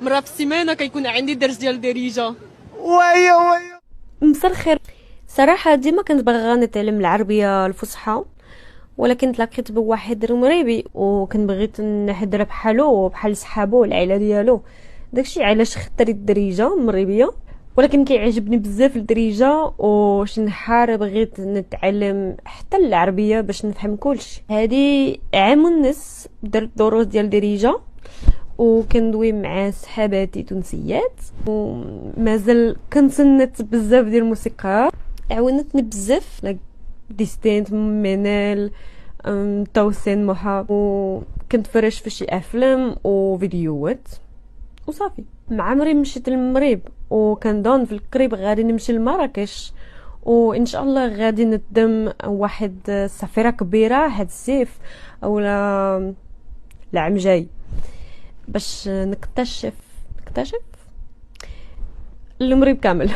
مرة في السيمانة كيكون عندي درس ديال دريجة. ويا مساء الخير. صراحه ديما كنت باغا نتعلم العربيه الفصحى، ولكن تلاقيت بواحد مغربي وكنبغيت نهضر بحالو وبحال صحابو والعائله ديالو. داكشي علاش اخترت الدريجه المغربيه، ولكن كيعجبني بزاف الدريجه وشي نهار بغيت نتعلم حتى العربيه باش نفهم كلشي. هذه عام ونص درت دروس ديال الدريجه وكندوي مع صحاباتي تونسيات، ومازال كنتسنت بزاف ديال الموسيقى عاونتني بزاف ديستينت منال توسين محا، وكنت فرش في شي افلام وفيديوهات وصافي. مع عمري مشيت للمغرب وكنظن في القريب غادي نمشي لمراكش، وان شاء الله غادي نقدم واحد السفيره كبيره هاد الصيف اولا العام جاي باش نكتشف المغرب كامل.